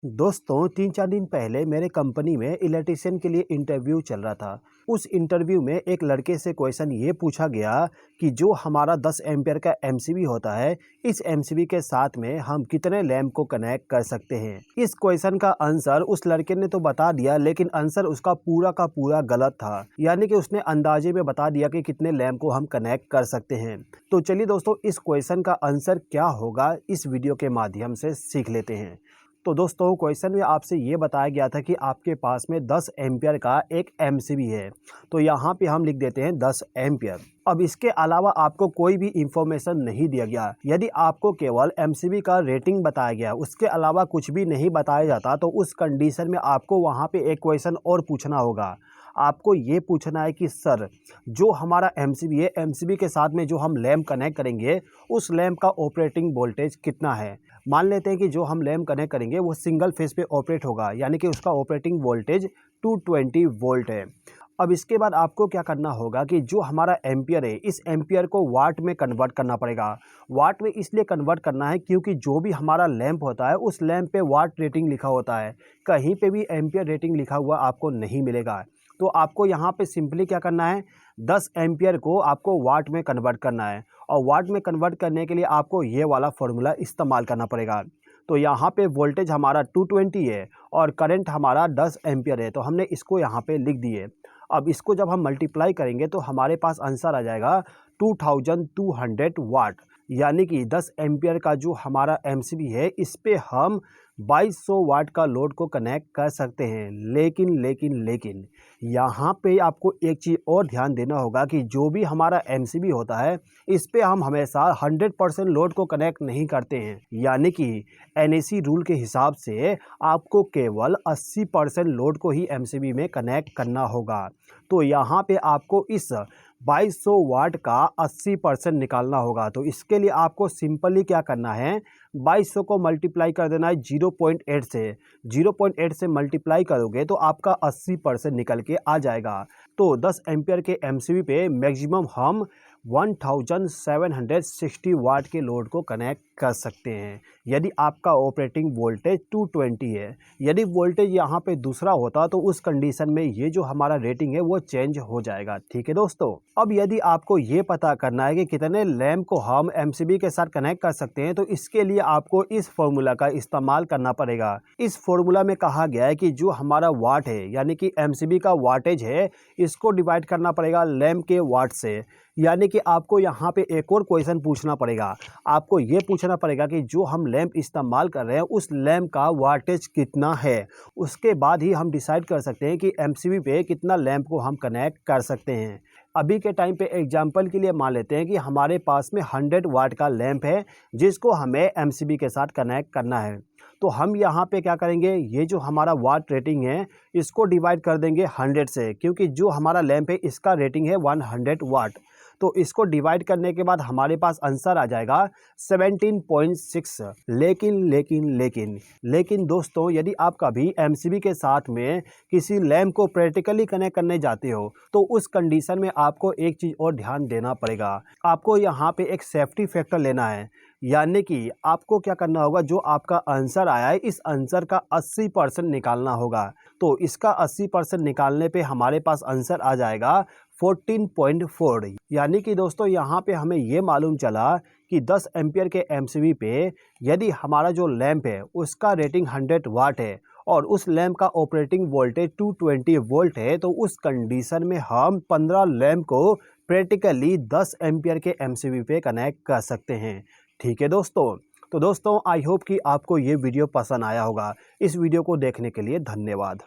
दोस्तों 3-4 दिन पहले मेरे कंपनी में इलेक्ट्रीशियन के लिए इंटरव्यू चल रहा था। उस इंटरव्यू में एक लड़के से क्वेश्चन ये पूछा गया कि जो हमारा 10 एम्पियर का एमसीबी होता है, इस एमसीबी के साथ में हम कितने लैंप को कनेक्ट कर सकते हैं। इस क्वेश्चन का आंसर उस लड़के ने तो बता दिया, लेकिन आंसर उसका पूरा का पूरा गलत था। यानी कि उसने अंदाजे में बता दिया कि कितने लैंप को हम कनेक्ट कर सकते हैं। तो चलिए दोस्तों, इस क्वेश्चन का आंसर क्या होगा इस वीडियो के माध्यम से सीख लेते हैं। तो दोस्तों, क्वेश्चन में आपसे ये बताया गया था कि आपके पास में 10 एम्पियर का एक एमसीबी है। तो यहाँ पे हम लिख देते हैं 10 एम्पियर। अब इसके अलावा आपको कोई भी इंफॉर्मेशन नहीं दिया गया। यदि आपको केवल एमसीबी का रेटिंग बताया गया, उसके अलावा कुछ भी नहीं बताया जाता, तो उस कंडीशन में आपको वहाँ पे एक क्वेश्चन और पूछना होगा। आपको ये पूछना है कि सर, जो हमारा एमसीबी है, एमसीबी के साथ में जो हम लैंप कनेक्ट करेंगे, उस लैंप का ऑपरेटिंग वोल्टेज कितना है। मान लेते हैं कि जो हम लैंप कनेक्ट करेंगे वो सिंगल फेज पे ऑपरेट होगा, यानी कि उसका ऑपरेटिंग वोल्टेज 220 वोल्ट है। अब इसके बाद आपको क्या करना होगा कि जो हमारा एम्पियर है, इस एम्पियर को वाट में कन्वर्ट करना पड़ेगा। वाट में इसलिए कन्वर्ट करना है क्योंकि जो भी हमारा लैंप होता है, उस लैंप पे वाट रेटिंग लिखा होता है। कहीं पे भी एम्पियर रेटिंग लिखा हुआ आपको नहीं मिलेगा। तो आपको यहाँ पे सिंपली क्या करना है, 10 एम्पियर को आपको वाट में कन्वर्ट करना है, और वाट में कन्वर्ट करने के लिए आपको ये वाला फॉर्मूला इस्तेमाल करना पड़ेगा। तो यहाँ पे वोल्टेज हमारा 220 है और करंट हमारा 10 एम्पियर है, तो हमने इसको यहाँ पे लिख दिए। अब इसको जब हम मल्टीप्लाई करेंगे तो हमारे पास आंसर आ जाएगा 2200 वाट। यानी कि 10 एम्पियर का जो हमारा एमसीबी है, इस पे हम 2200 वाट का लोड को कनेक्ट कर सकते हैं। लेकिन यहाँ पे आपको एक चीज़ और ध्यान देना होगा कि जो भी हमारा एमसीबी होता है, इस पे हम हमेशा 100% लोड को कनेक्ट नहीं करते हैं। यानी कि एनएसी रूल के हिसाब से आपको केवल 80% लोड को ही एमसीबी में कनेक्ट करना होगा। तो यहाँ पे आपको इस 2200 वाट का 80% निकालना होगा। तो इसके लिए आपको सिंपली क्या करना है, 2200 को मल्टीप्लाई कर देना है 0.8 से। 0.8 से मल्टीप्लाई करोगे तो आपका 80% निकल के आ जाएगा। तो 10 एम्पियर के एमसीबी पे मैक्सिमम हम 1760 वाट के लोड को कनेक्ट कर सकते हैं, यदि आपका ऑपरेटिंग वोल्टेज 220 है। यदि वोल्टेज यहाँ पे दूसरा होता तो उस कंडीशन में ये जो हमारा रेटिंग है वो चेंज हो जाएगा। ठीक है दोस्तों, अब यदि आपको ये पता करना है कि कितने लैंप को हम एमसीबी के साथ कनेक्ट कर सकते हैं, तो इसके लिए आपको इस फॉर्मूला का इस्तेमाल करना पड़ेगा। इस फॉर्मूला में कहा गया है कि जो हमारा वाट है, यानी कि एमसीबी का वाटेज है, इसको डिवाइड करना पड़ेगा लैंप के वाट से। यानी कि आपको यहाँ पे एक और क्वेश्चन पूछना पड़ेगा। आपको ये पूछना पड़ेगा कि जो हम लैंप इस्तेमाल कर रहे हैं, उस लैंप का वाटेज कितना है। उसके बाद ही हम डिसाइड कर सकते हैं कि एमसीबी पे कितना लैंप को हम कनेक्ट कर सकते हैं। अभी के टाइम पे एग्जांपल के लिए मान लेते हैं कि हमारे पास में 100 वाट का लैंप है, जिसको हमें एमसीबी के साथ कनेक्ट करना है। तो हम यहाँ पे क्या करेंगे, ये जो हमारा वाट रेटिंग है, इसको डिवाइड कर देंगे 100 से, क्योंकि जो हमारा लैंप है इसका रेटिंग है 100 वाट। तो इसको डिवाइड करने के बाद हमारे पास आंसर आ जाएगा 17.6। लेकिन दोस्तों, यदि आप कभी एमसीबी के साथ में किसी लैंप को प्रैक्टिकली कनेक्ट करने जाते हो, तो उस कंडीशन में आपको एक चीज़ और ध्यान देना पड़ेगा। आपको यहाँ पे एक सेफ्टी फैक्टर लेना है। यानी कि आपको क्या करना होगा, जो आपका आंसर आया है, इस आंसर का 80% निकालना होगा। तो इसका 80% निकालने पे हमारे पास आंसर आ जाएगा 14.4। यानी कि दोस्तों, यहाँ पे हमें ये मालूम चला कि 10 एम्पियर के एमसीबी पे यदि हमारा जो लैंप है उसका रेटिंग 100 वाट है और उस लैंप का ऑपरेटिंग वोल्टेज 220 वोल्ट है, तो उस कंडीशन में हम 15 लैंप को प्रैक्टिकली 10 एम्पियर के एमसीबी पे कनेक्ट कर सकते हैं। ठीक है दोस्तों। तो दोस्तों, आई होप कि आपको ये वीडियो पसंद आया होगा। इस वीडियो को देखने के लिए धन्यवाद।